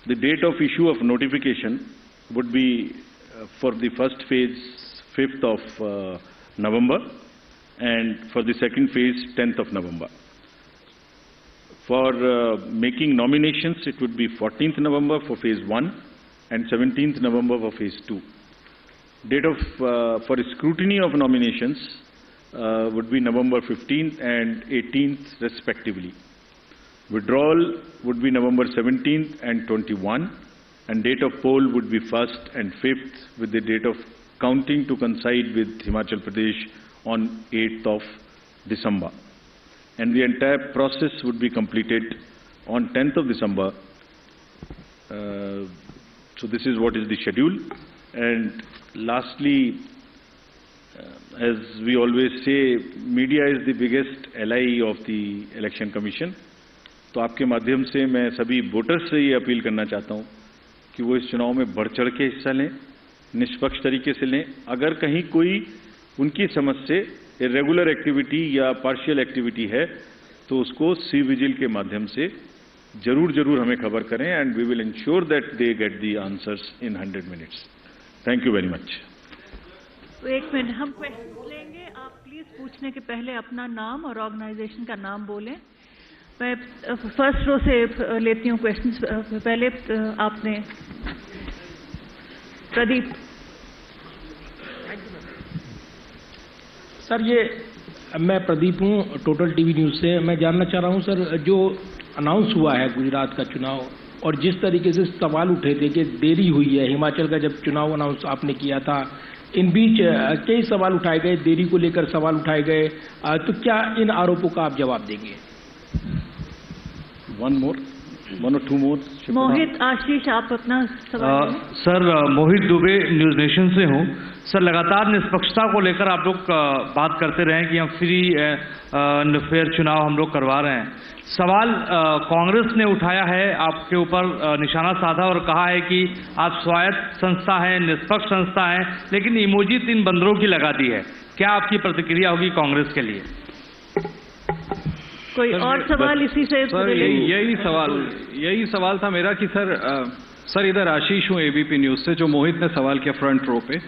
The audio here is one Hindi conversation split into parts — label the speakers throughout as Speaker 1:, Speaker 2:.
Speaker 1: The date of issue of notification would be for the first phase 5th of November and for the second phase 10th of November. For making nominations, it would be 14th November for phase 1 and 17th November for phase 2. Date of for scrutiny of nominations would be November 15th and 18th respectively. Withdrawal would be November 17th and 21, and date of poll would be 1st and 5th, with the date of counting to coincide with Himachal Pradesh on 8th of December. And the entire process would be completed on 10th of December. So this is what is the schedule. And lastly, as we always say, media is the biggest ally of the Election Commission. तो आपके माध्यम से मैं सभी वोटर्स से ये अपील करना चाहता हूं कि वो इस चुनाव में बढ़ चढ़ के हिस्सा लें, निष्पक्ष तरीके से लें। अगर कहीं कोई उनकी समझ से इरेगुलर एक्टिविटी या पार्शियल एक्टिविटी है तो उसको सी विजिल के माध्यम से जरूर हमें खबर करें, and we will ensure that they get the answers in 100 minutes. Thank you very much.
Speaker 2: एक मिनट, हम क्वेश्चन लेंगे। आप प्लीज पूछने के पहले अपना नाम और ऑर्गेनाइजेशन का नाम बोलें। मैं फर्स्ट रो से लेती हूँ क्वेश्चंस। पहले आपने प्रदीप।
Speaker 3: सर, ये मैं प्रदीप हूँ, टोटल टीवी न्यूज़ से। मैं जानना चाह रहा हूँ सर, जो अनाउंस हुआ है गुजरात का चुनाव और जिस तरीके से सवाल उठे थे कि देरी हुई है, हिमाचल का जब चुनाव अनाउंस आपने किया था, इन बीच कई सवाल उठाए गए, देरी को लेकर सवाल उठाए गए, तो क्या इन आरोपों का आप जवाब देंगे?
Speaker 1: one or two more।
Speaker 2: मोहित आशीष, आप अपना सवाल।
Speaker 4: सर, मोहित दुबे, न्यूज़ नेशन से हूँ। सर, लगातार निष्पक्षता को लेकर आप लोग बात करते रहे कि हम फ्री फेयर चुनाव हम लोग करवा रहे हैं। सवाल कांग्रेस ने उठाया है, आपके ऊपर निशाना साधा और कहा है कि आप स्वायत्त संस्था हैं, निष्पक्ष संस्था हैं, लेकिन इमोजी 3 बंदरों की लगा दी है। क्या आपकी प्रतिक्रिया होगी कांग्रेस के लिए?
Speaker 2: कोई और सवाल इसी से?
Speaker 5: सर, यही सवाल था मेरा कि सर इधर आशीष हूँ एबीपी न्यूज से, जो मोहित ने सवाल किया फ्रंट रो पे।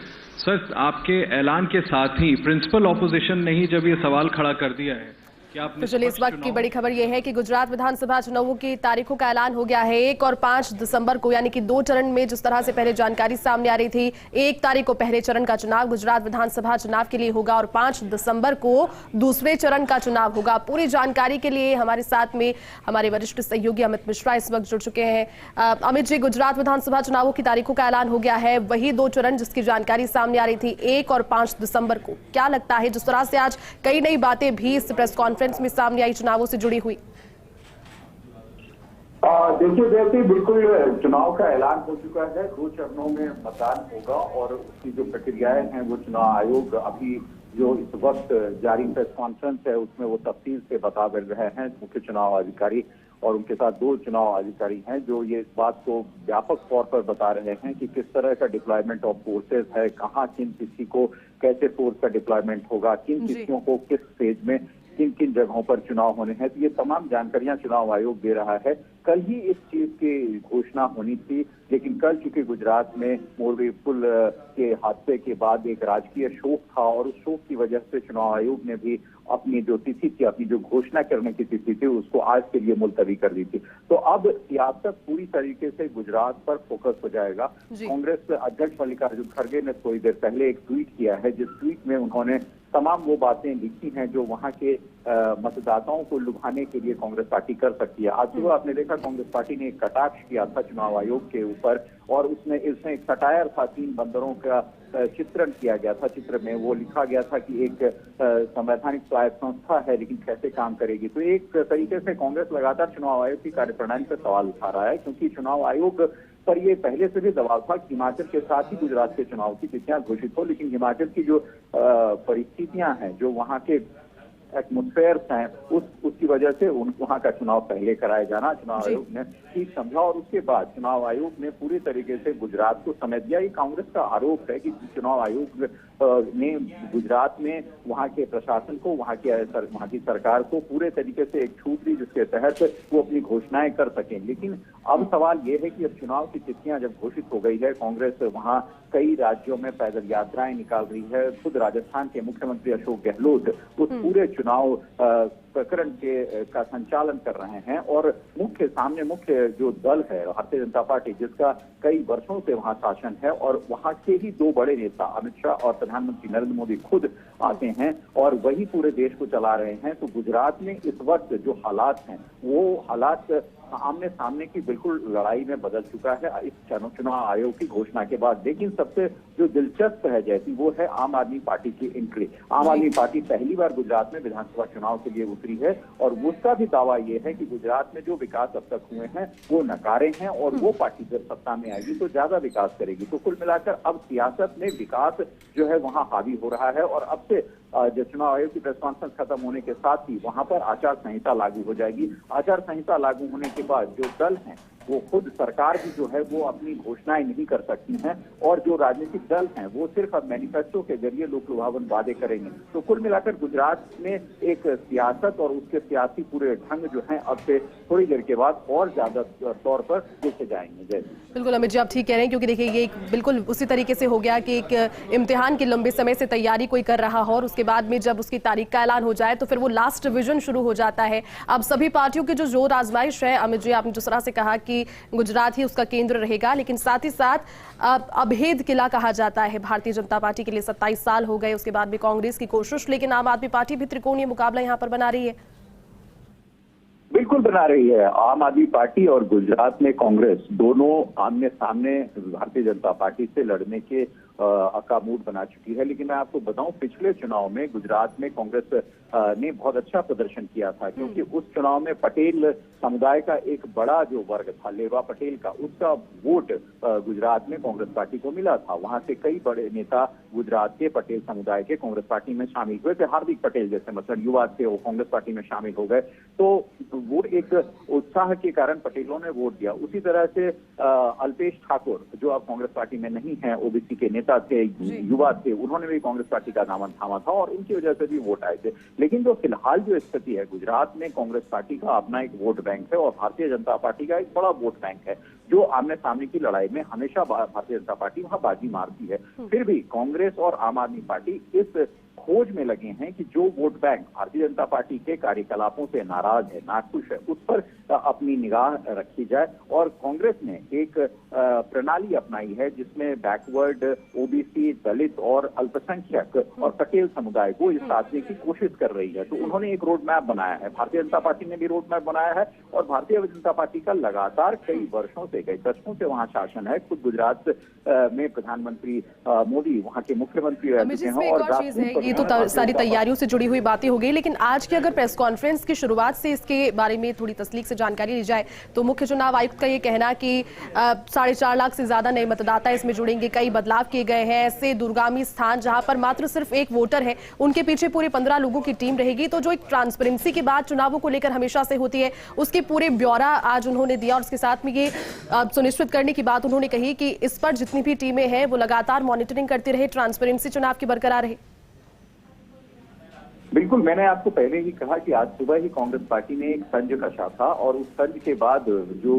Speaker 5: सर, आपके ऐलान के साथ ही प्रिंसिपल ऑपोजिशन ने ही जब ये सवाल खड़ा कर दिया है कि आप
Speaker 6: तो चलिए, इस वक्त की बड़ी खबर यह है कि गुजरात विधानसभा चुनावों की तारीखों का ऐलान हो गया है 1 और 5 दिसंबर को, यानी कि 2 चरण में। जिस तरह से पहले जानकारी सामने आ रही थी, 1 तारीख को पहले चरण का चुनाव गुजरात विधानसभा चुनाव के लिए होगा और 5 दिसंबर को दूसरे चरण का चुनाव होगा। पूरी जानकारी के लिए हमारे साथ में हमारे वरिष्ठ सहयोगी अमित मिश्रा इस वक्त जुड़ चुके हैं। अमित जी, गुजरात विधानसभा चुनावों की तारीखों का ऐलान हो गया है, वही 2 चरण जिसकी जानकारी सामने आ रही थी 1 और 5 दिसंबर को। क्या लगता है, जिस तरह से आज कई नई बातें भी इस प्रेस कॉन्फ्रेंस में सामने आई चुनावों से जुड़ी हुई?
Speaker 7: देखिए, जैसे बिल्कुल चुनाव का ऐलान हो चुका है, 2 चरणों में मतदान होगा और उसकी जो प्रक्रियाएं हैं वो चुनाव आयोग अभी जो इस वक्त जारी प्रेस कॉन्फ्रेंस है उसमें वो तफसील से बता रहे हैं। मुख्य चुनाव अधिकारी और उनके साथ 2 चुनाव अधिकारी हैं जो ये इस बात को व्यापक तौर पर बता रहे हैं कि किस तरह का डिप्लॉयमेंट ऑफ फोर्सेज है, कहाँ किन किसी को कैसे फोर्स का डिप्लॉयमेंट होगा, किन किसियों को किस फेज में किन किन जगहों पर चुनाव होने हैं। तो ये तमाम जानकारियां चुनाव आयोग दे रहा है। कल ही इस चीज की घोषणा होनी थी, लेकिन कल चूंकि गुजरात में मोरबी पुल के हादसे के बाद एक राजकीय शोक था और उस शोक की वजह से चुनाव आयोग ने भी अपनी जो तिथि थी, अपनी जो घोषणा करने की तिथि थी, उसको आज के लिए मुलतवी कर दी थी। तो अब सियासत पूरी तरीके से गुजरात पर फोकस हो जाएगा। कांग्रेस अध्यक्ष मल्लिकार्जुन खड़गे ने थोड़ी देर पहले एक ट्वीट किया है, जिस ट्वीट में उन्होंने तमाम वो बातें लिखी हैं जो वहां के मतदाताओं को लुभाने के लिए कांग्रेस पार्टी कर सकती है। आज सुबह आपने देखा कांग्रेस पार्टी ने एक कटाक्ष किया था चुनाव आयोग के ऊपर और उसमें एक सटायर था, 3 बंदरों का चित्रण किया गया था। चित्र में वो लिखा गया था कि एक संवैधानिक स्वायत्त संस्था है लेकिन कैसे काम करेगी। तो एक तरीके से कांग्रेस लगातार चुनाव आयोग की कार्यप्रणाली पर सवाल उठा रहा है, क्योंकि चुनाव आयोग पर ये पहले से भी दबाव था कि हिमाचल के साथ ही गुजरात के चुनाव की तिथियां घोषित हो, लेकिन हिमाचल की जो परिस्थितियां हैं, जो वहां के एटमॉस्फेयर्स हैं उसकी वजह से वहां का चुनाव पहले कराया जाना चुनाव आयोग ने ठीक समझा और उसके बाद चुनाव आयोग ने पूरी तरीके से गुजरात को समय दिया। ये कांग्रेस का आरोप है कि चुनाव आयोग ने गुजरात में वहां के प्रशासन को वहां की सरकार को पूरे तरीके से एक छूट दी जिसके तहत वो अपनी घोषणाएं कर सकें। लेकिन अब सवाल ये है कि अब चुनाव की तिथियां जब घोषित हो गई है, कांग्रेस वहां कई राज्यों में पैदल यात्राएं निकाल रही है। खुद राजस्थान के मुख्यमंत्री अशोक गहलोत उस पूरे चुनाव प्रकरण का संचालन कर रहे हैं और मुख्य जो दल है भारतीय जनता पार्टी, जिसका कई वर्षों से वहां शासन है और वहां के ही दो बड़े नेता अमित शाह और प्रधानमंत्री नरेंद्र मोदी खुद आते हैं और वही पूरे देश को चला रहे हैं। तो गुजरात में इस वक्त जो हालात हैं वो हालात आमने सामने की बिल्कुल लड़ाई में बदल चुका है इस चुनाव आयोग की घोषणा के बाद। लेकिन सबसे जो दिलचस्प है जैसी वो है आम आदमी पार्टी की एंट्री। आम आदमी पार्टी पहली बार गुजरात में विधानसभा चुनाव के लिए उतरी है और उसका भी दावा ये है कि गुजरात में जो विकास अब तक हुए हैं वो नकारे हैं और वो पार्टी जब सत्ता में आएगी तो ज्यादा विकास करेगी। तो कुल मिलाकर अब सियासत में विकास जो है वहां हावी हो रहा है और अब से जब चुनाव आयोग की प्रेस कॉन्फ्रेंस खत्म होने के साथ ही वहां पर आचार संहिता लागू हो जाएगी। आचार संहिता लागू होने के बाद जो दल हैं वो खुद सरकार भी जो है वो अपनी घोषणाएं नहीं कर सकती हैं और जो राजनीतिक दल हैं वो सिर्फ अब मैनिफेस्टो के जरिए लोक लुभावन वादे करेंगे। तो कुल मिलाकर गुजरात में एक सियासत और उसके सियासी पूरे ढंग जो हैं अब से थोड़ी देर के बाद और ज्यादा तौर पर देखे जाएंगे। जैसे
Speaker 6: बिल्कुल अमित जी आप ठीक कह रहे हैं, क्योंकि देखिए ये बिल्कुल उसी तरीके से हो गया कि एक इम्तिहान की लंबे समय से तैयारी कोई कर रहा हो और उसके बाद में जब उसकी तारीख का ऐलान हो जाए तो फिर वो लास्ट डिवीजन शुरू हो जाता है। अब सभी पार्टियों की जो जोर आजमाइश है, अमित जी आपने जिस तरह से कहा कि गुजरात ही उसका केंद्र रहेगा, लेकिन साथ ही साथ अभेद किला कहा जाता है भारतीय जनता पार्टी के लिए। 27 साल हो गए, उसके बाद भी कांग्रेस की कोशिश, लेकिन आम आदमी पार्टी भी त्रिकोणीय मुकाबला यहां पर बना रही है।
Speaker 7: बिल्कुल बना रही है। आम आदमी पार्टी और गुजरात में कांग्रेस दोनों आमने सामने भारतीय जनता पार्टी से लड़ने के का मूड बना चुकी है। लेकिन मैं आपको बताऊं पिछले चुनाव में गुजरात में कांग्रेस ने बहुत अच्छा प्रदर्शन किया था, क्योंकि उस चुनाव में पटेल समुदाय का एक बड़ा जो वर्ग था लेवा पटेल का, उसका वोट गुजरात में कांग्रेस पार्टी को मिला था। वहां से कई बड़े नेता गुजरात के पटेल समुदाय के कांग्रेस पार्टी में शामिल हुए थे। हार्दिक पटेल जैसे मतलब युवा थे वो कांग्रेस पार्टी में शामिल हो गए। तो वो एक उत्साह के कारण पटेलों ने वोट दिया। उसी तरह से अल्पेश ठाकुर जो अब कांग्रेस पार्टी में नहीं है, ओबीसी के नेता थे, युवा थे, उन्होंने भी कांग्रेस पार्टी का दामन थामा था और उनकी वजह से भी वोट आए थे। लेकिन जो फिलहाल जो स्थिति है गुजरात में, कांग्रेस पार्टी का अपना एक वोट बैंक है और भारतीय जनता पार्टी का एक बड़ा वोट बैंक है, जो आमने सामने की लड़ाई में हमेशा भारतीय जनता पार्टी वहां बाजी मारती है। फिर भी कांग्रेस और आम आदमी पार्टी इस खोज में लगे हैं कि जो vote bank Bharatiya Janata party के कार्यकलापों से नाराज है, नाखुश है, उस पर अपनी निगाह रखी जाए। और कांग्रेस ने एक प्रणाली अपनाई है जिसमें बैकवर्ड, ओबीसी, दलित और अल्पसंख्यक और पटेल समुदाय को इस साधने की कोशिश कर रही है। तो उन्होंने एक रोड मैप बनाया है, भारतीय जनता पार्टी ने भी रोड मैप बनाया है और भारतीय जनता पार्टी का लगातार कई वर्षों से, कई दशकों से वहां शासन है। खुद गुजरात में प्रधानमंत्री मोदी वहां के मुख्यमंत्री रह चुके हैं। और
Speaker 6: ये तो सारी तैयारियों से जुड़ी हुई बातें हो गई, लेकिन आज की अगर प्रेस कॉन्फ्रेंस की शुरुआत से इसके बारे में थोड़ी तसलीक से जानकारी ली जाए तो मुख्य चुनाव आयुक्त का ये कहना कि 4.5 लाख से ज्यादा नए मतदाता इसमें जुड़ेंगे, कई बदलाव किए गए हैं। ऐसे दूरगामी स्थान जहां पर मात्र सिर्फ एक वोटर है, उनके पीछे पूरे 15 लोगों की टीम रहेगी। तो जो एक ट्रांसपेरेंसी की बात चुनावों को लेकर हमेशा से होती है, उसके पूरे ब्यौरा आज उन्होंने दिया और उसके साथ में ये सुनिश्चित करने की बात उन्होंने कही कि इस पर जितनी भी टीमें हैं वो लगातार मॉनिटरिंग करती रहे, ट्रांसपेरेंसी चुनाव की बरकरार रहे।
Speaker 7: बिल्कुल, मैंने आपको पहले ही कहा कि आज सुबह ही कांग्रेस पार्टी ने एक तंज कसा था और उस तंज के बाद जो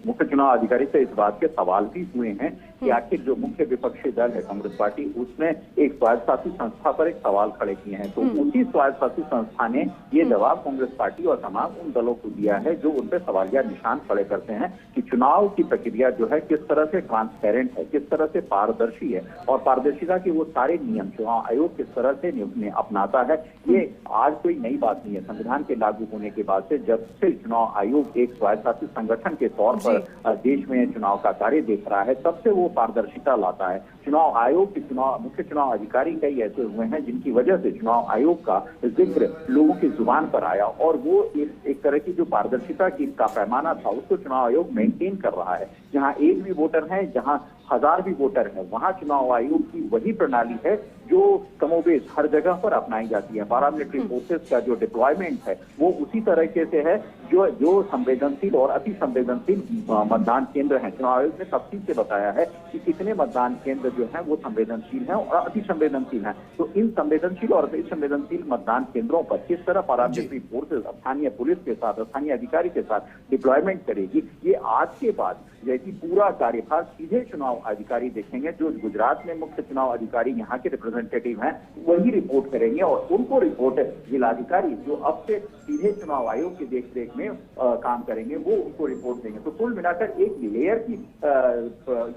Speaker 7: मुख्य चुनाव अधिकारी से इस बात के सवाल भी हुए हैं कि आखिर जो मुख्य विपक्षी दल है कांग्रेस पार्टी, उसने एक स्वायत्तशासी संस्था पर एक सवाल खड़े किए हैं। तो उसी स्वायत्तशासी संस्था ने ये जवाब कांग्रेस पार्टी और तमाम उन दलों को दिया है जो उन पर सवालिया निशान खड़े करते हैं कि चुनाव की प्रक्रिया जो है किस तरह से ट्रांसपेरेंट है, किस तरह से पारदर्शी है और पारदर्शिता के वो सारे नियम चुनाव आयोग किस तरह से अपनाता है। ये आज कोई नई बात नहीं है। संविधान के लागू होने के बाद से जब से चुनाव आयोग एक स्वायत्तशासी संगठन के तौर पर देश में चुनाव का कार्य देख रहा है, तब से वो पारदर्शिता लाता है। चुनाव आयोग के मुख्य चुनाव अधिकारी कई ऐसे हुए हैं जिनकी वजह से चुनाव आयोग का जिक्र लोगों की जुबान पर आया और वो एक तरह की जो पारदर्शिता की का पैमाना था उसको चुनाव आयोग मेंटेन कर रहा है। जहां एक भी वोटर है, जहां 1000 भी वोटर है, वहां चुनाव आयोग की वही प्रणाली है जो कमोबेश हर जगह पर अपनाई जाती है। पैरामिलिट्री फोर्सेस का जो डिप्लॉयमेंट है वो उसी तरीके से है जो संवेदनशील और अति संवेदनशील मतदान केंद्र हैं। चुनाव आयोग ने तफसील से बताया है कि कितने मतदान केंद्र जो हैं वो संवेदनशील हैं और अति संवेदनशील हैं। तो इन संवेदनशील और अति संवेदनशील मतदान केंद्रों पर किस तरह पैरामिलिट्री फोर्सेस स्थानीय पुलिस के साथ, स्थानीय अधिकारी के साथ डिप्लॉयमेंट करेगी, ये आज के बाद जैसी पूरा कार्यभार सीधे चुनाव अधिकारी देखेंगे। जो गुजरात में मुख्य चुनाव अधिकारी यहाँ के रिप्रेजेंटेटिव हैं वही रिपोर्ट करेंगे और उनको रिपोर्ट जिलाधिकारी जो अब से सीधे चुनाव आयोग की देखरेख में काम करेंगे वो उनको रिपोर्ट देंगे। तो कुल मिलाकर एक लेयर की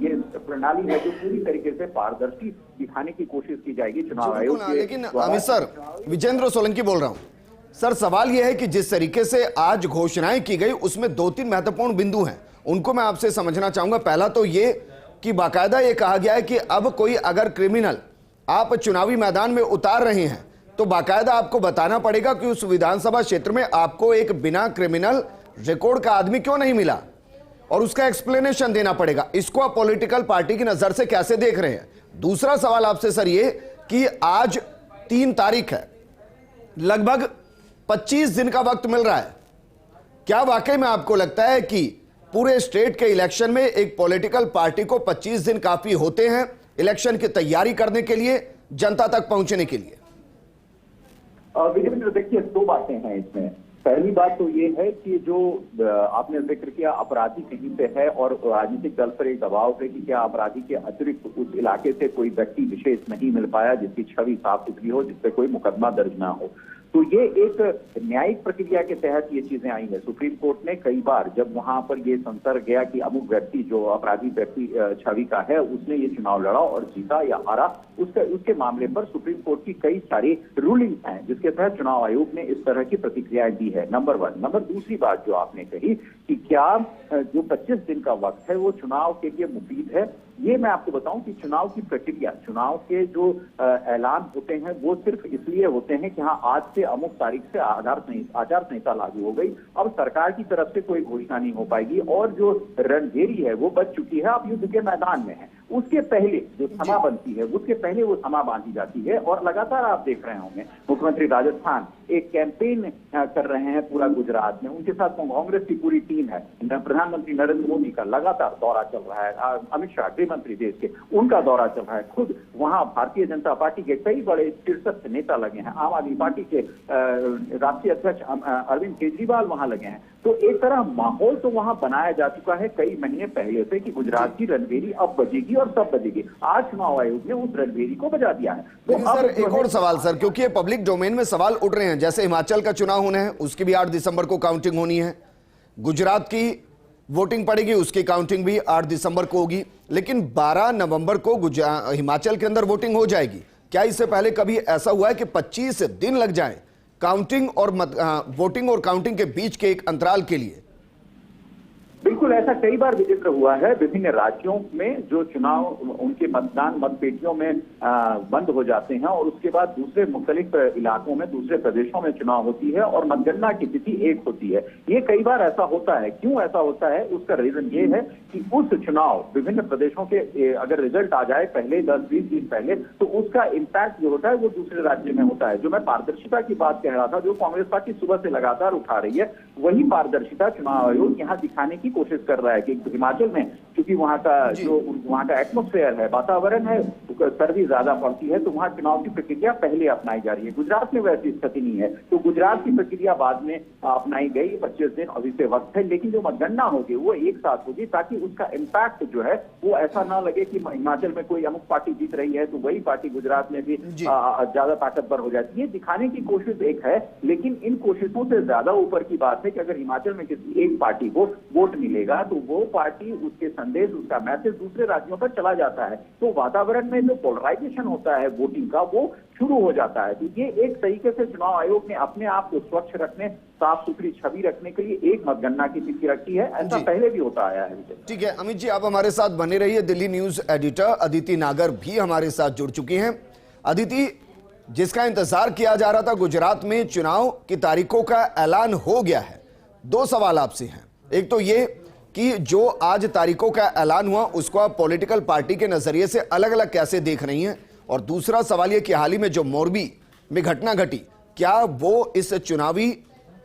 Speaker 7: ये प्रणाली है जो पूरी तरीके से पारदर्शी दिखाने की कोशिश की जाएगी चुनाव आयोग के।
Speaker 8: लेकिन अमित सर, विजेंद्र सोलंकी बोल रहा हूं सर, सवाल यह है कि जिस तरीके से आज घोषणाएं की गई उसमें 2-3 महत्वपूर्ण बिंदु हैं, उनको मैं आपसे समझना चाहूंगा। पहला तो ये कि बाकायदा ये कहा गया है कि अब कोई अगर क्रिमिनल आप चुनावी मैदान में उतार रहे हैं तो बाकायदा आपको बताना पड़ेगा कि उस विधानसभा क्षेत्र में आपको एक बिना क्रिमिनल रिकॉर्ड का आदमी क्यों नहीं मिला और उसका एक्सप्लेनेशन देना पड़ेगा। इसको आप पॉलिटिकल पार्टी की नजर से कैसे देख रहे हैं? दूसरा सवाल आपसे सर ये कि आज 3 तारीख है, लगभग 25 दिन का वक्त मिल रहा है। क्या वाकई में आपको लगता है कि पूरे स्टेट के इलेक्शन में एक पॉलिटिकल पार्टी को 25 दिन काफी होते हैं इलेक्शन की तैयारी करने के लिए, जनता तक पहुंचने के लिए?
Speaker 7: विजेंद्र, देखिए 2 बातें हैं इसमें। पहली बात तो ये है कि जो आपने जिक्र किया अपराधी कहीं पे है और राजनीतिक दल पर एक दबाव है कि क्या अपराधी के अतिरिक्त उस इलाके से कोई व्यक्ति विशेष नहीं मिल पाया जिसकी छवि साफ सुथरी हो, जिसपे कोई मुकदमा दर्ज ना हो। तो ये एक न्यायिक प्रक्रिया के तहत ये चीजें आई हैं। सुप्रीम कोर्ट ने कई बार जब वहां पर ये संसर गया कि अमुक व्यक्ति जो अपराधी व्यक्ति छवि का है उसने ये चुनाव लड़ा और जीता या हारा, उसके मामले पर सुप्रीम कोर्ट की कई सारी रूलिंग्स हैं जिसके तहत चुनाव आयोग ने इस तरह की प्रतिक्रियाएं दी है। नंबर 1। नंबर दूसरी बात जो आपने कही कि क्या जो 25 दिन का वक्त है वो चुनाव के लिए मुफीद है, ये मैं आपको बताऊं कि चुनाव की प्रक्रिया, चुनाव के जो ऐलान होते हैं वो सिर्फ इसलिए होते हैं कि हाँ आज से अमुक तारीख से आचार संहिता लागू हो गई, अब सरकार की तरफ से कोई घोषणा नहीं हो पाएगी और जो रणभेरी है वो बच चुकी है, अब युद्ध के मैदान में है। उसके पहले जो समा बनती है उसके पहले वो समा बांधी जाती है और लगातार आप देख रहे होंगे मुख्यमंत्री राजस्थान एक कैंपेन कर रहे हैं पूरा गुजरात में, उनके साथ कांग्रेस की पूरी टीम है। प्रधानमंत्री नरेंद्र मोदी का लगातार दौरा चल रहा है, अमित शाह गृह मंत्री देश के उनका दौरा चल रहा है, खुद वहां भारतीय जनता पार्टी के कई बड़े शीर्षस्थ नेता लगे हैं, आम आदमी पार्टी के राष्ट्रीय अध्यक्ष अरविंद केजरीवाल वहां लगे हैं। तो एक तरह माहौल तो वहां बनाया जा चुका है कई महीने पहले से कि गुजरात की रणभेरी अब बजेगी और तब बजेगी। आज चुनाव आयोग ने उस रणभेरी को बजा दिया है। तो
Speaker 8: सर एक और सवाल सर, क्योंकि ये पब्लिक डोमेन में सवाल उठ रहे हैं, जैसे हिमाचल का चुनाव होना है उसकी भी 8 दिसंबर को काउंटिंग होनी है, गुजरात की वोटिंग पड़ेगी उसकी काउंटिंग भी 8 दिसंबर को होगी, लेकिन 12 नवंबर को हिमाचल के अंदर वोटिंग हो जाएगी। क्या इससे पहले कभी ऐसा हुआ है कि 25 दिन लग जाए काउंटिंग और वोटिंग और काउंटिंग के बीच के एक अंतराल के लिए?
Speaker 7: बिल्कुल ऐसा कई बार विचित्र हुआ है। विभिन्न राज्यों में जो चुनाव उनके मतदान मतपेटियों में बंद हो जाते हैं और उसके बाद दूसरे मुख्तलिफ इलाकों में दूसरे प्रदेशों में चुनाव होती है और मतगणना की तिथि एक होती है। ये कई बार ऐसा होता है। क्यों ऐसा होता है उसका रीजन ये है कि उस चुनाव विभिन्न प्रदेशों के अगर रिजल्ट आ जाए पहले 10-20 दिन पहले तो उसका इम्पैक्ट जो होता है वो दूसरे राज्य में होता है। जो मैं पारदर्शिता की बात कह रहा था जो कांग्रेस पार्टी सुबह से लगातार उठा रही है वही पारदर्शिता चुनाव आयोग यहाँ दिखाने की कोशिश कर रहा है कि हिमाचल में क्योंकि वहाँ का एटमॉस्फेयर है, वातावरण है, सर्दी ज्यादा पड़ती है तो वहाँ चुनाव की प्रक्रिया पहले अपनाई जा रही है। गुजरात में वैसी स्थिति नहीं है तो गुजरात की प्रक्रिया बाद में अपनाई गई। 25 दिन अभी से वक्त है लेकिन जो मतगणना होगी वो एक साथ होगी ताकि उसका इम्पैक्ट जो है वो ऐसा ना लगे कि हिमाचल में कोई अमुक पार्टी जीत रही है तो वही पार्टी गुजरात में भी ज्यादा ताकतवर हो जाती है। दिखाने की कोशिश एक है लेकिन इन कोशिशों से ज्यादा ऊपर की बात है कि अगर हिमाचल में किसी एक पार्टी को वोट मिलेगा तो वो पार्टी उसके संदेश उसका मैसेज दूसरे राज्यों पर चला जाता है तो वातावरण में जो पोलराइजेशन होता है वोटिंग का वो शुरू हो जाता है। तो ये एक तरीके से चुनाव आयोग ने अपने आप को स्वच्छ रखने साफ सुथरी छवि रखने के लिए एक मतगणना की तिथि रखी है। ऐसा पहले भी होता आया है।
Speaker 8: ठीक है अमित जी, आप हमारे साथ बने रहिए। दिल्ली न्यूज एडिटर अदिति नागर भी हमारे साथ जुड़ चुकी हैं। अदिति, जिसका इंतजार किया जा रहा था गुजरात में चुनाव की तारीखों का ऐलान हो गया है, 2 सवाल आपसे हैं। एक तो ये कि जो आज तारीखों का ऐलान हुआ उसको आप पॉलिटिकल पार्टी के नजरिए से अलग अलग कैसे देख रही हैं? और दूसरा सवाल यह कि हाल ही में जो मोरबी में घटना घटी, क्या वो इस चुनावी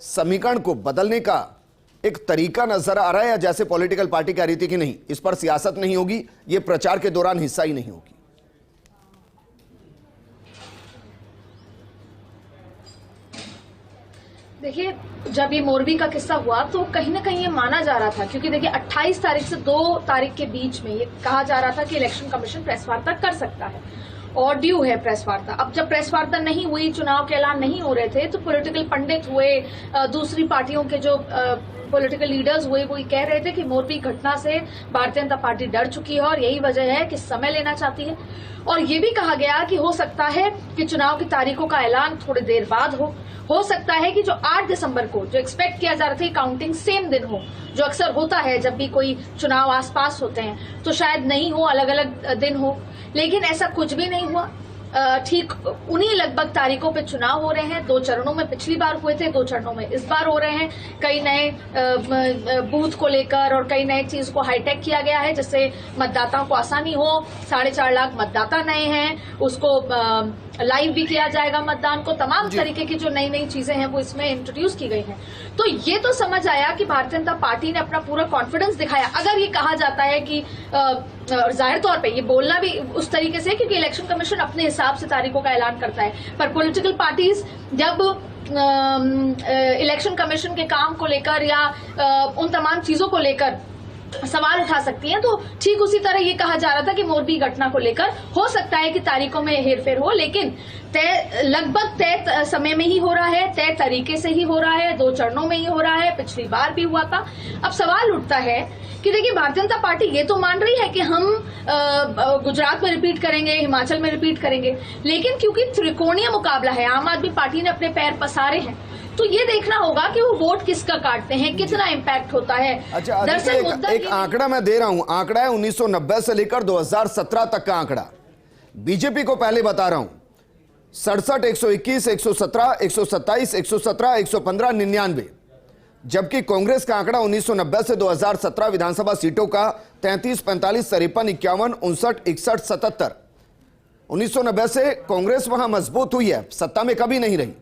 Speaker 8: समीकरण को बदलने का एक तरीका नजर आ रहा है, या जैसे पॉलिटिकल पार्टी कह रही थी कि नहीं, इस पर सियासत नहीं होगी, ये प्रचार के दौरान हिस्सा ही नहीं होगी?
Speaker 9: देखिए, जब ये मोरबी का किस्सा हुआ तो कहीं ना कहीं ये माना जा रहा था, क्योंकि देखिए 28 तारीख से 2 तारीख के बीच में ये कहा जा रहा था कि इलेक्शन कमीशन प्रेस वार्ता कर सकता है और ड्यू है प्रेस वार्ता। अब जब प्रेस वार्ता नहीं हुई, चुनाव के ऐलान नहीं हो रहे थे, तो पॉलिटिकल पंडित हुए, दूसरी पार्टियों के जो पॉलिटिकल लीडर्स हुए, वो ये कह रहे थे कि मोरबी घटना से भारतीय जनता पार्टी डर चुकी है और यही वजह है कि समय लेना चाहती है। और ये भी कहा गया कि हो सकता है कि चुनाव की तारीखों का ऐलान थोड़ी देर बाद हो सकता है कि जो 8 दिसंबर को जो एक्सपेक्ट किया जा रहा था काउंटिंग सेम दिन हो, जो अक्सर होता है जब भी कोई चुनाव आसपास होते हैं, तो शायद नहीं हो, अलग अलग दिन हो। लेकिन ऐसा कुछ भी नहीं हुआ। ठीक उन्हीं लगभग तारीखों पे चुनाव हो रहे हैं। 2 चरणों में पिछली बार हुए थे, 2 चरणों में इस बार हो रहे हैं। कई नए बूथ को लेकर और कई नए चीज को हाईटेक किया गया है, जिससे मतदाताओं को आसानी हो। 4.5 लाख मतदाता नए हैं, उसको लाइव भी किया जाएगा मतदान को। तमाम तरीके की जो नई नई चीजें हैं वो इसमें इंट्रोड्यूस की गई हैं। तो ये तो समझ आया कि भारतीय जनता पार्टी ने अपना पूरा कॉन्फिडेंस दिखाया। अगर ये कहा जाता है कि जाहिर तौर पे ये बोलना भी उस तरीके से, क्योंकि इलेक्शन कमीशन अपने हिसाब से तारीखों का ऐलान करता है, पर पॉलिटिकल पार्टीज जब इलेक्शन कमीशन के काम को लेकर या उन तमाम चीजों को लेकर सवाल उठा सकती हैं, तो ठीक उसी तरह ये कहा जा रहा था कि मोरबी घटना को लेकर हो सकता है कि तारीखों में हेरफेर हो, लेकिन लगभग तय समय में ही हो रहा है, तय तरीके से ही हो रहा है, 2 चरणों में ही हो रहा है। पिछली बार भी हुआ था। अब सवाल उठता है कि देखिए, भारतीय जनता पार्टी ये तो मान रही है कि हम गुजरात में रिपीट करेंगे, हिमाचल में रिपीट करेंगे, लेकिन क्योंकि त्रिकोणीय मुकाबला है, आम आदमी पार्टी ने अपने पैर पसारे हैं, तो ये देखना होगा कि वो वोट किसका काटते हैं, कितना इम्पैक्ट होता है।
Speaker 8: अच्छा, दरअसल एक आंकड़ा मैं दे रहा हूं, आंकड़ा है 1990 से लेकर 2017 तक का आंकड़ा। बीजेपी को पहले बता रहा हूं, 67, 121, 117, 127, 117, 115, 99, जबकि कांग्रेस का आंकड़ा 1990 से 2017 विधानसभा सीटों का 33, 45, 53, 51, 59, 61, 77। 1990 से कांग्रेस वहां मजबूत हुई है, सत्ता में कभी नहीं रही,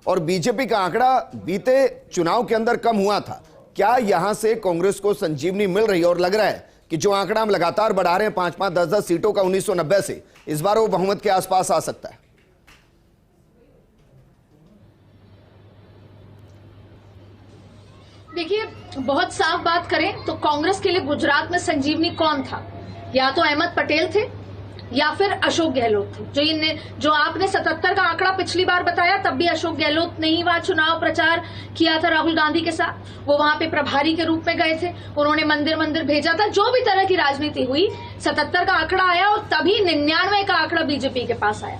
Speaker 8: और बीजेपी का आंकड़ा बीते चुनाव के अंदर कम हुआ था। क्या यहां से कांग्रेस को संजीवनी मिल रही है, और लग रहा है कि जो आंकड़ा हम लगातार बढ़ा रहे हैं 5-5, 10-10 सीटों का 1990 से, इस बार वो बहुमत के आसपास आ सकता है?
Speaker 9: देखिए, बहुत साफ बात करें तो कांग्रेस के लिए गुजरात में संजीवनी कौन था? या तो अहमद पटेल थे या फिर अशोक गहलोत थे। जो आपने 77 का आंकड़ा पिछली बार बताया, तब भी अशोक गहलोत ने ही वहां चुनाव प्रचार किया था राहुल गांधी के साथ। वो वहां पे प्रभारी के रूप में गए थे, उन्होंने मंदिर भेजा था। जो भी तरह की राजनीति हुई, 77 का आंकड़ा आया और तभी 99 का आंकड़ा बीजेपी के पास आया।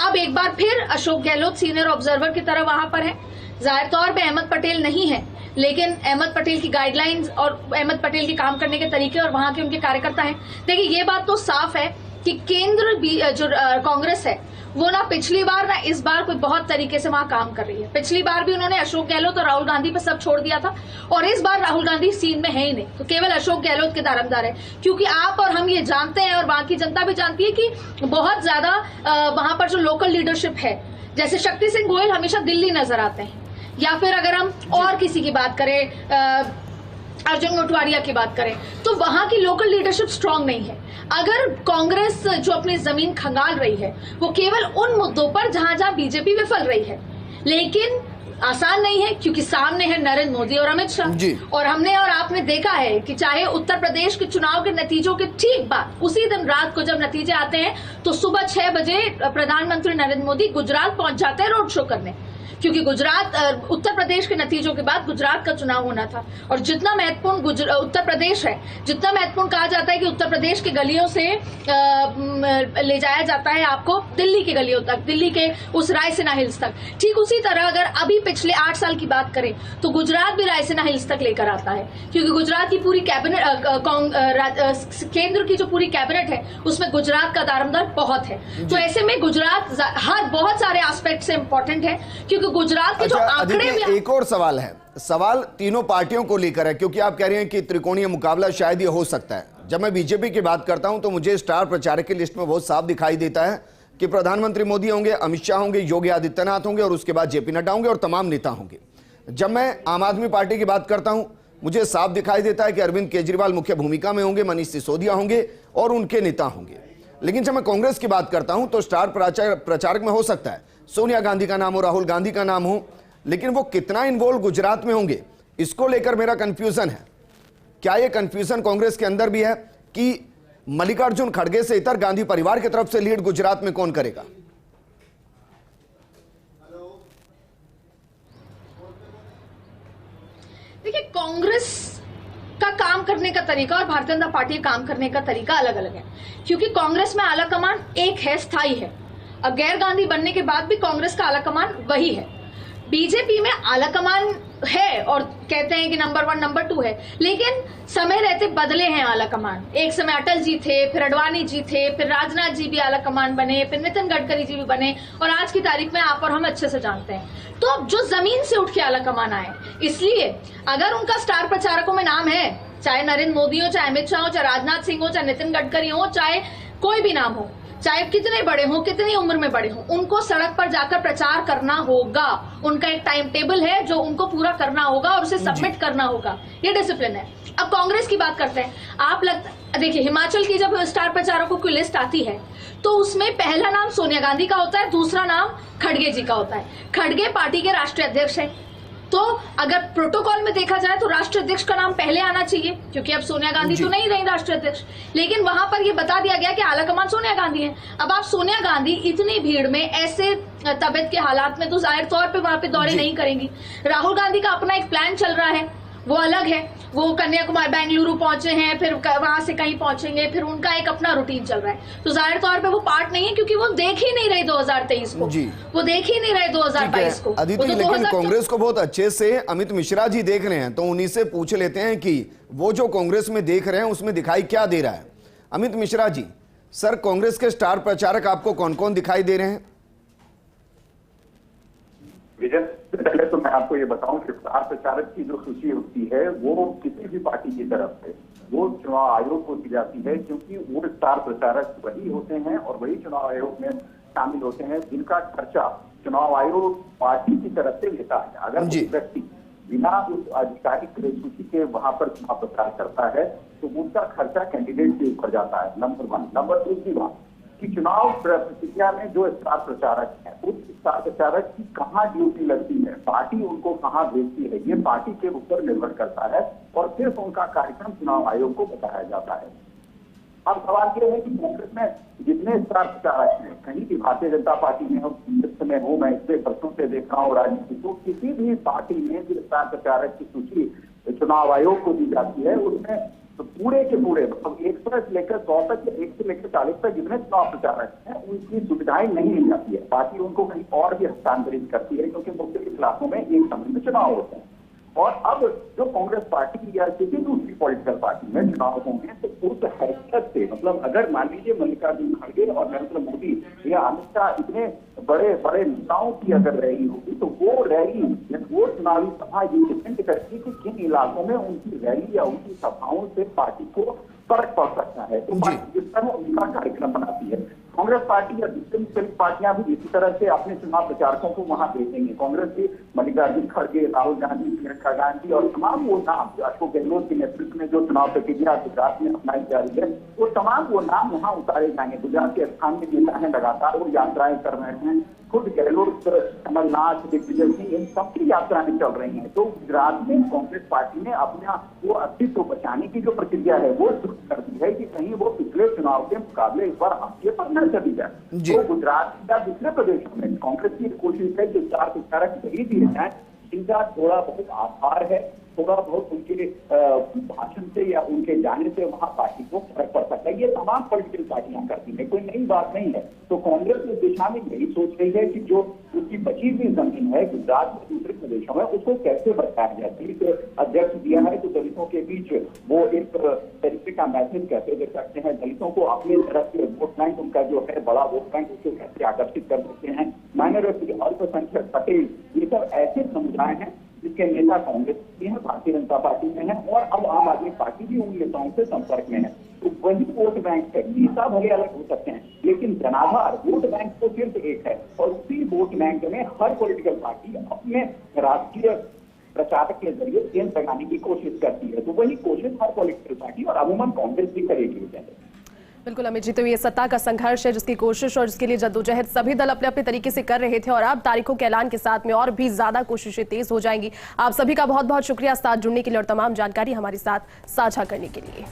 Speaker 9: अब एक बार फिर अशोक गहलोत सीनियर ऑब्जर्वर की तरह वहां पर है। जाहिर तौर पर अहमद पटेल नहीं है, लेकिन अहमद पटेल की गाइडलाइंस और अहमद पटेल के काम करने के तरीके और वहां के उनके कार्यकर्ता हैं। देखिए, ये बात तो साफ है कि केंद्र जो कांग्रेस है, वो ना पिछली बार ना इस बार कोई बहुत तरीके से वहां काम कर रही है। पिछली बार भी उन्होंने अशोक गहलोत और राहुल गांधी पर सब छोड़ दिया था, और इस बार राहुल गांधी सीन में है ही नहीं, तो केवल अशोक गहलोत के दारोमदार है। क्योंकि आप और हम ये जानते हैं और वहां की जनता भी जानती है कि बहुत ज्यादा वहां पर जो लोकल लीडरशिप है, जैसे शक्ति सिंह गोयल हमेशा दिल्ली नजर आते हैं, या फिर अगर हम और किसी की बात करें, अर्जुन मोटवारिया की बात करें, तो वहां की लोकल लीडरशिप स्ट्रांग नहीं है। अगर कांग्रेस जो अपनी जमीन खंगाल रही है, वो केवल उन मुद्दों पर जहां जहां बीजेपी विफल रही है, लेकिन आसान नहीं है, क्योंकि सामने है नरेंद्र मोदी और अमित शाह। और हमने और आपने देखा है कि चाहे उत्तर प्रदेश के चुनाव के नतीजों के ठीक बाद उसी दिन रात को जब नतीजे आते हैं, तो सुबह 6 बजे प्रधानमंत्री नरेंद्र मोदी गुजरात पहुंच जाते हैं रोड शो करने, क्योंकि गुजरात उत्तर प्रदेश के नतीजों के बाद गुजरात का चुनाव होना था। और जितना महत्वपूर्ण उत्तर प्रदेश है, जितना महत्वपूर्ण कहा जाता है कि उत्तर प्रदेश की गलियों से ले जाया जाता है आपको दिल्ली की गलियों तक, दिल्ली के उस रायसीना हिल्स तक, ठीक उसी तरह अगर अभी पिछले 8 साल की बात करें तो गुजरात भी रायसीना हिल्स तक लेकर आता है, क्योंकि गुजरात की पूरी कैबिनेट, केंद्र की जो पूरी कैबिनेट है, उसमें गुजरात का दारोमदार बहुत है। तो ऐसे में गुजरात हर बहुत सारे एस्पेक्ट से इंपॉर्टेंट है, क्योंकि गुजरात के जो आंकड़े में।
Speaker 8: एक और सवाल है, सवाल तीनों पार्टियों को लेकर है, क्योंकि आप कह रहे हैं कि त्रिकोणीय मुकाबला शायद ये हो सकता है। जब मैं बीजेपी की बात करता हूं तो मुझे स्टार प्रचारक की लिस्ट में बहुत साफ दिखाई देता है कि प्रधानमंत्री मोदी होंगे, अमित शाह होंगे, योगी आदित्यनाथ होंगे और उसके बाद जेपी नड्डा होंगे और तमाम नेता होंगे। जब मैं आम आदमी पार्टी की बात करता हूं, मुझे साफ दिखाई देता है कि अरविंद केजरीवाल मुख्य भूमिका में होंगे, मनीष सिसोदिया होंगे और उनके नेता होंगे। लेकिन जब मैं कांग्रेस की बात करता हूं तो स्टार प्रचारक में हो सकता है सोनिया गांधी का नाम हो, राहुल गांधी का नाम हो, लेकिन वो कितना इन्वॉल्व गुजरात में होंगे, इसको लेकर मेरा कंफ्यूजन है। क्या ये कंफ्यूजन कांग्रेस के अंदर भी है कि मल्लिकार्जुन खड़गे से इतर गांधी परिवार की तरफ से लीड गुजरात में कौन करेगा?
Speaker 9: देखिए, कांग्रेस का काम करने का तरीका और भारतीय जनता पार्टी का काम करने का तरीका अलग अलग है, क्योंकि कांग्रेस में आला कमान एक है, स्थायी है। अब गैर गांधी बनने के बाद भी कांग्रेस का आला कमान वही है। बीजेपी में आला कमान है और कहते हैं कि नंबर 1 नंबर 2 है, लेकिन समय रहते बदले हैं आला कमान। एक समय अटल जी थे, फिर अडवाणी जी थे, फिर राजनाथ जी भी आला कमान बने, फिर नितिन गडकरी जी भी बने और आज की तारीख में आप और हम अच्छे से जानते हैं। तो अब जो जमीन से उठ के आला कमान आए, इसलिए अगर उनका स्टार प्रचारकों में नाम है, चाहे नरेंद्र मोदी हो, चाहे अमित शाह हो, चाहे राजनाथ सिंह हो, चाहे नितिन गडकरी हो, चाहे कोई भी नाम हो, चाहे कितने बड़े हो, कितनी उम्र में बड़े हो, उनको सड़क पर जाकर प्रचार करना होगा। उनका एक टाइम टेबल है जो उनको पूरा करना होगा और उसे सबमिट करना होगा। ये डिसिप्लिन है। अब कांग्रेस की बात करते हैं। देखिए, हिमाचल की जब स्टार प्रचारकों की लिस्ट आती है तो उसमें पहला नाम सोनिया गांधी का होता है, दूसरा नाम खड़गे जी का होता है। खड़गे पार्टी के राष्ट्रीय अध्यक्ष हैं, तो अगर प्रोटोकॉल में देखा जाए तो राष्ट्रीय अध्यक्ष का नाम पहले आना चाहिए, क्योंकि अब सोनिया गांधी तो नहीं रही राष्ट्रीय अध्यक्ष। लेकिन वहां पर यह बता दिया गया कि आलाकमान सोनिया गांधी है। अब आप सोनिया गांधी इतनी भीड़ में ऐसे तबियत के हालात में तो जाहिर तौर पे वहां पे दौरे नहीं करेंगी। राहुल गांधी का अपना एक प्लान चल रहा है, वो अलग है। वो कन्याकुमारी, बेंगलुरु पहुंचे हैं, फिर वहां से कहीं पहुंचेंगे, फिर उनका एक अपना रूटीन चल रहा है। तो जाहिर तौर पे वो पार्ट नहीं है, क्योंकि वो देख ही नहीं रहे 2023 को, वो देख ही नहीं रहे 2022 को।
Speaker 8: अदिति, लेकिन कांग्रेस को बहुत अच्छे से अमित मिश्रा जी देख रहे हैं, तो उन्हीं से पूछ लेते हैं कि वो जो कांग्रेस में देख रहे हैं उसमें दिखाई क्या दे रहा है। अमित मिश्रा जी, सर, कांग्रेस के स्टार प्रचारक आपको कौन कौन दिखाई दे रहे हैं?
Speaker 7: विजय, पहले तो मैं आपको ये बताऊं कि स्टार प्रचारक की जो सूची होती है वो किसी भी पार्टी की तरफ से वो चुनाव आयोग को दी जाती है, क्योंकि वो स्टार प्रचारक वही होते हैं और वही चुनाव आयोग में शामिल होते हैं जिनका खर्चा चुनाव आयोग पार्टी की तरफ से लेता है। अगर कोई व्यक्ति बिना उस आधिकारिक सूची के वहां पर चुनाव प्रचार करता है तो उनका खर्चा कैंडिडेट के ऊपर जाता है, नंबर 1। नंबर 2 की बात कि चुनाव प्रक्रिया में जो स्टार प्रचारक है, उस स्टार प्रचारक की कहाँ ड्यूटी लगती है, पार्टी उनको कहाँ भेजती है, ये पार्टी के ऊपर निर्भर करता है और सिर्फ उनका कार्यक्रम चुनाव आयोग को बताया जाता है। अब सवाल ये है कि कांग्रेस में जितने स्टार प्रचारक हैं, कहीं भी भारतीय जनता पार्टी में हो, कांग्रेस में हो, मैं इससे बरसों से देख रहा हूँ राजनीति को, किसी भी पार्टी में जो स्टार प्रचारक की सूची चुनाव आयोग को दी जाती है उसमें तो पूरे के पूरे मतलब 100 से लेकर 100 तक, 1 से लेकर 40 तक जितने चुनाव प्रचारक हैं उनकी सुविधाएं नहीं ली जाती है। पार्टी उनको कहीं और भी हस्तांतरित करती है, क्योंकि मुख्तलिफ इलाकों में एक समय में चुनाव होते हैं। और अब जो कांग्रेस पार्टी या किसी दूसरी पॉलिटिकल पार्टी में चुनाव होंगे तो उस हैसियत से, मतलब अगर मान लीजिए मल्लिकार्जुन खड़गे और नरेंद्र मोदी या अमित शाह इतने बड़े बड़े नेताओं की अगर रैली होगी तो वो रैली, वो चुनावी सभा ये डिपेंड करती है कि किन इलाकों में उनकी रैली या उनकी सभाओं से पार्टी को फर्क पड़ सकता है। तो पार्टी जिस तरह उनका कार्यक्रम बनाती है, कांग्रेस पार्टी या दूसरी मुख्तलिफ पार्टियां भी इसी तरह से अपने चुनाव प्रचारकों को वहां भेजेंगे। कांग्रेस की मल्लिकार्जुन खड़गे, राहुल गांधी, प्रियंका गांधी और तमाम वो नाम अशोक गहलोत के नेतृत्व में जो चुनाव प्रक्रिया गुजरात में अपनाई जा रही है, वो तमाम वो नाम वहां उतारे जाएंगे। गुजरात के स्थानीय नेता है, लगातार वो यात्राएं कर रहे हैं। खुद गहलोत, कमलनाथ, दिग्विजय सिंह, इन सबकी यात्राएं चल रही हैं। तो गुजरात में कांग्रेस पार्टी ने अपना वो अस्तित्व बचाने की जो प्रक्रिया है वो शुरू कर दी है कि कहीं वो पिछले चुनाव के मुकाबले इस बार आगे पर न चली जाए। तो गुजरात या दूसरे प्रदेशों में कांग्रेस की कोशिश है कि स्टार प्रचारक वही दिए जाए जिनका थोड़ा बहुत आधार है, थोड़ा बहुत उनके भाषण से या उनके जाने से वहां पार्टी को फर्क पड़ सकता है। ये तमाम पॉलिटिकल पार्टियां करती हैं, कोई नई बात नहीं है। तो कांग्रेस इस दिशा में यही सोच रही है कि जो उसकी बची हुई जमीन है गुजरात में दूसरे प्रदेशों में उसको कैसे बचाया जाए। दलित अध्यक्ष दिया है तो दलितों के बीच वो एक तरीके का मैसेज कैसे दे सकते हैं, दलितों को अपनी तरफ से वोट बैंक उनका जो है बड़ा वोट बैंक उसको कैसे आकर्षित कर सकते हैं, माइनॉरिटी, अल्पसंख्यक, पटेल, ये सब ऐसे समुदाय हैं जिसके नेता कांग्रेस के हैं, भारतीय जनता पार्टी में है और अब आम आदमी पार्टी भी उन नेताओं से संपर्क में है। तो वही वोट बैंक है। नेता भले अलग हो सकते हैं, लेकिन जनाधार वोट बैंक तो सिर्फ एक है और उसी वोट बैंक में हर पॉलिटिकल पार्टी अपने राष्ट्रीय प्रचारक के जरिए चेंज लगाने की कोशिश करती है। तो वही कोशिश हर पॉलिटिकल पार्टी और अमूमन कांग्रेस भी करेगी।
Speaker 6: बिल्कुल अमित जी, तो ये सत्ता का संघर्ष है जिसकी कोशिश और जिसके लिए जद्दोजहद सभी दल अपने अपने तरीके से कर रहे थे और अब तारीखों के ऐलान के साथ में और भी ज्यादा कोशिशें तेज हो जाएंगी। आप सभी का बहुत बहुत शुक्रिया साथ जुड़ने के लिए और तमाम जानकारी हमारे साथ साझा करने के लिए।